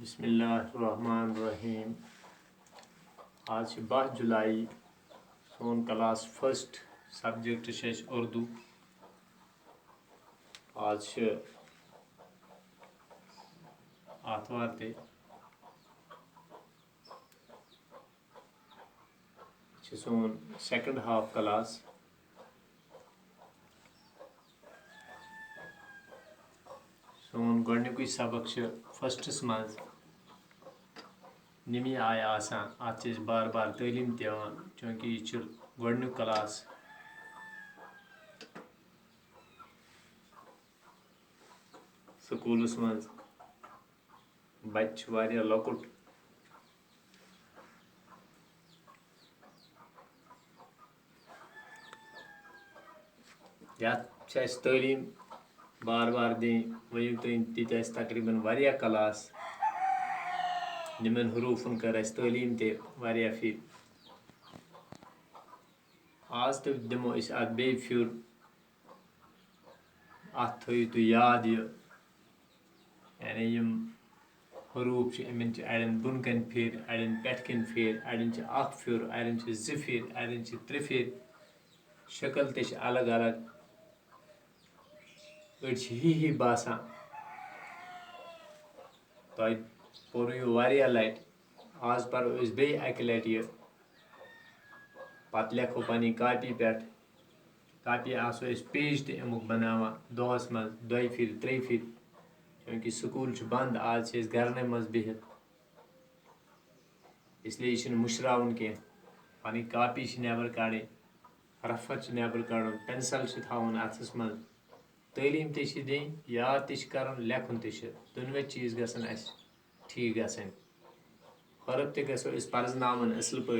बिस्मिल्लाहिर्रहमानिर्रहीम। आज 12 जुलाई सोन class first subject Urdu. आज आतवार ते सोन सेकंड हाफ क्लास। सोन गोडनिकुई सबक फर्स्टस मज निमी आय आसान। अत बार बार तालीम दिवान चूँकि यह गोडनिक क्लास। स्कूलस मज बच्चे वारिया लकुट। यह तालीम बार बार दिन वही तीत तकरीबन वारिया क्लास निमन हरूफन कर तालीम ते वारिया फिर। आज तो दिमो अत बे फिर अत थो तु याद यानी यम हरूफ अमन अड़न बुन कन फिर अड़न पेट कन फिर अड़न अख फिर अड़न जि फिर अड़न त्रे फिर। शक्ल ते अलग अलग अड़ ही बासान। तुम पोर वारिया लट आज परो बे अक लट पत लेखो पनी कापी पे कापी आसो पेज ते अमुक बनावान दोहस मज 2 फिर 3 फिर क्योंकि स्कूल बंद आज घरन मज बिहित इसलिए यह मुशरावन कह पनी कापी नबर कड़ी रफर नबर कड़ पेंसिल थवन अथस मज तालीम ते दिन याद ते कर लेखन ते दोनवे चीज गसन ठीक गसन। हरफ ते गसो पर्जनावन असल पे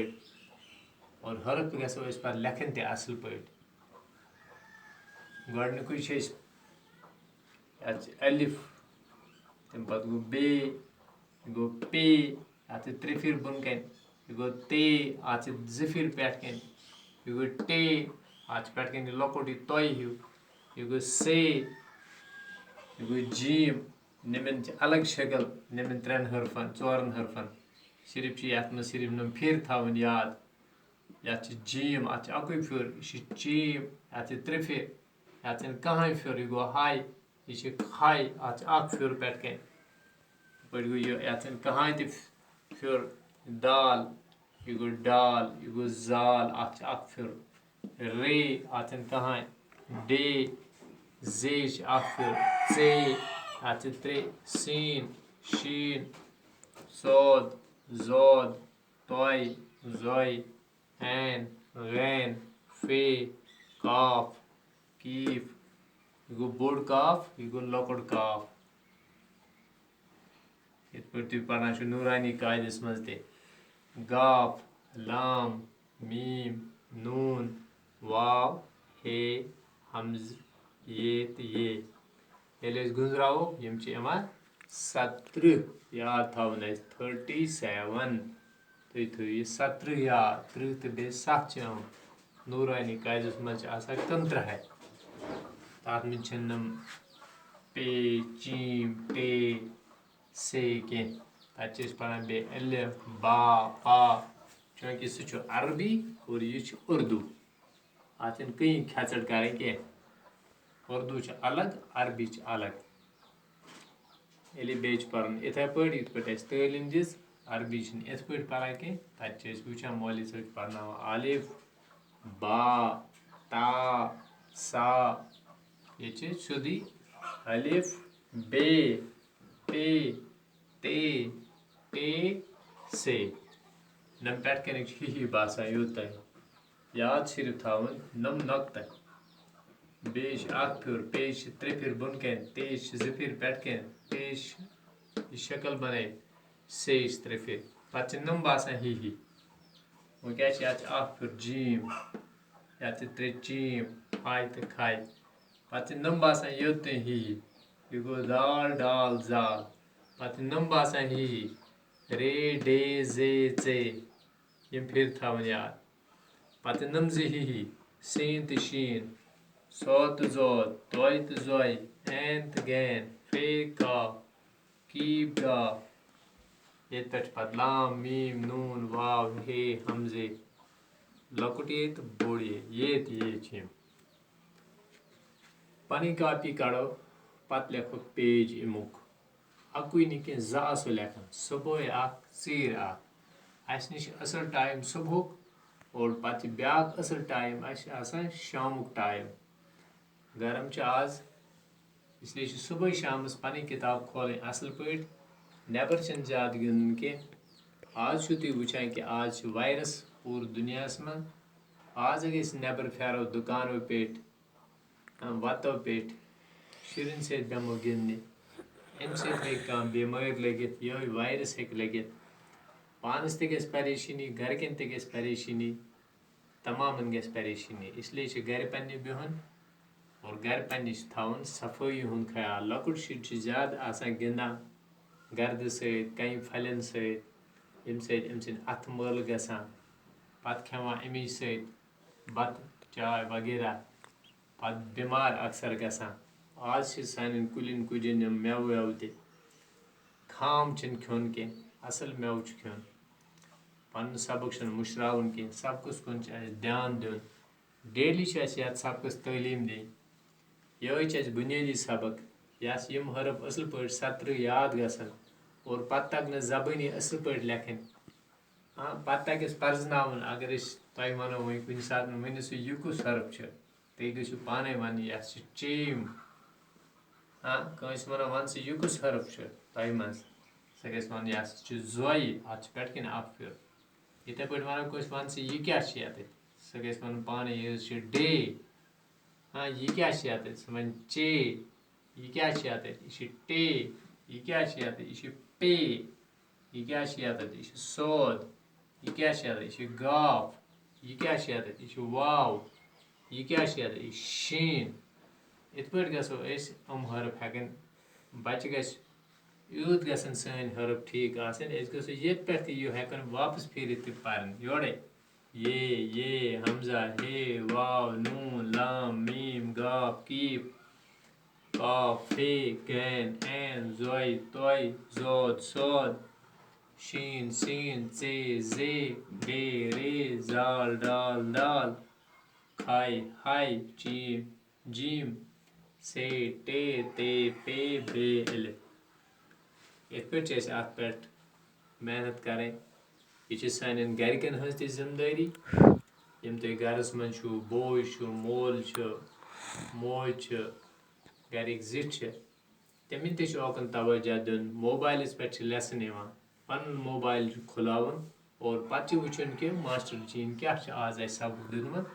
और हरफ गसो पे लेखन ते असल पे। गोडनिकुई अलिफ तम पत गो बे गो पे अत 3 फिर बुन कन यह गो ते अत 2 फिर पेट कन यह गो टे अत पेट कन लकुट तय हूँ यह गो से यह गो जीम निमन अलग शक्ल निमन 3 हरफन 4 हरफन सिर्फ ये मज सिर्फ नम फिर थवन याद। ये जीम अत अकुई फिर यह चीम अत 3 फिर अत कहें फिर यह गो हाय यह खाय अत अख फिर पेट कन पे गो ये कहें ते फिर दाल यह गो डाल यह गो जाल अत अख फिर रे अत कहें डे जे अख फिर से अत 3 सीन शीन सोद जोद तोय जोय ऐन गैन फे काफ कीफ यह गो बोड़ काफ यह गो लकुट काफ। इत पे पढ़ा नूरानी कायदस मज ते गाफ लाम मीम नून वाव हे हमज ये ये गुजरावो यम 17 याद थवन 37 तुम थो 17 याद 30 तो बे 7 नूरानी कायदस मज 15 तथ मम पे चीम टे से कह तक पढ़ान बे अलिफ बा पा चूँकि सह अरबी और यह उर्दू अत कहीं खेचड़ करें कह उर्दू अलग अरबी अलग। ये बे पढ़न इथे पे तालीम दिस अरबी इत पे पढ़ा कह तक वुचान मौली सब पढ़ना अलिफ बा ता सा ये सोदी अलिफ बे पे ते टे से नम पेट कन ही बासान यूत याद सिर्फ थवन नम नकत बे अख फिर पे 3 फिर बुन कन ते 2 फिर पेट कन ते शक्ल बन से 3 फिर पे नम बासान ही वो क्या अख फिर जीम या 3 चीम हाय तो खाय पे नम बासान यूत ही यह गो दाल डाल जाल पे नम बासान ही रे डे जे चे यम फिर थवन याद पे नम ही सीन तो शीन सोद तो जोद तोय तो जोय ऐन तो गैन फे काफ कीफ गाफ ये पे लाम मीम नून वाव हे हमजे लकुट ये तो बोड़ ये पनी कापी कड़ो पत लेखो पेज इमुक अकुई निके ज़ासो लेखन सुबह चीर अस निश असल टाइम सुबह और पत ब्याक असल टाइम आसान शामुक टाइम गरम आज इसलिए सुबह शाम पनी किताब खोलें असल पे नबर ज्यादा गिंदन कह आज तुम वुचान कि आज वायरस पूर दुनिया मं आज अगर नबर फेरो दुकानों पे वतो पे शुरन से बेमो गिंदने अमे बेमारी लगित ये वायरस हे लगित पानस ते परेशानी गरकन ते परेशानी तमाम गस परेशानी इसलिए घर पे बिहन और घर पे थवन सफाई हुंद ख्याल लकुट शुर ज्यादा गिंदान गर्द सं फलन सम अथ मल गसान पत खेवान अमी सत चाय वगैरह पत बीमार अक्सर गसान आज सान कुलिन कुजन मेव वेव ते खाम खोन कह असल मेव खोन पन सबक मुशरावन कह सबकस कुन ध्यान दिन डेली ये सबकस तालीम दिन ये बुनियादी सबक यस यम हरफ असल पे सत्र याद गसन और पत तगन जबानी असल पे लेखन पत तगस पर्जनावन अगर तुम वनो वो कुन सात वन सो यह कुस हरफ तुम गो पाने वन यस चेम कंस वनो वन सो यह कुस हरफ तुम मज सह गस वन यस जोय अत पे कन अफ इथे पे वनो कस वन सो यह क्या सह गस वन पाने यह डे यह क्या सह वन चे यह क्या यह टे यह क्या यह पे यह क्या यह सोद यह क्या यह गाफ यह क्या यह वाव यह क्या यह शीन इत पे गो हरफ हेकन बच्चे यूत गसन सन हरफ ठीक गो ये पे हेकन वापस फिर पान योड़े ये हमजा हे वाव नून लाम मीम गाफ कीफ काफ फे गैन ऐन जोय तोय जोद सोद शीन सीन से जे बे रे जाल डाल दाल खाय हाय जीम जीम से टे ते पे बे पे अत पे मेहनत करें यह सान गरकन हज जिम्मेदारी यम तुम गरस मज बोय मोल मोज गरिक जिट तमिन तोकन तवज्जो दिन मोबाइल पे लेसन पन मोबाइल खुलावन और पत वुचन कि मास्टर जीन क्या आज सबक दितमुत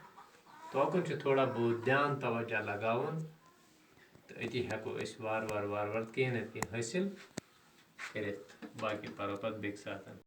तोकन थोड़ा बहुत ध्यान तवज्जो लगावन तो अति हेको वार वार कह न कह हासिल कर बाकी परो पे बेक साथ।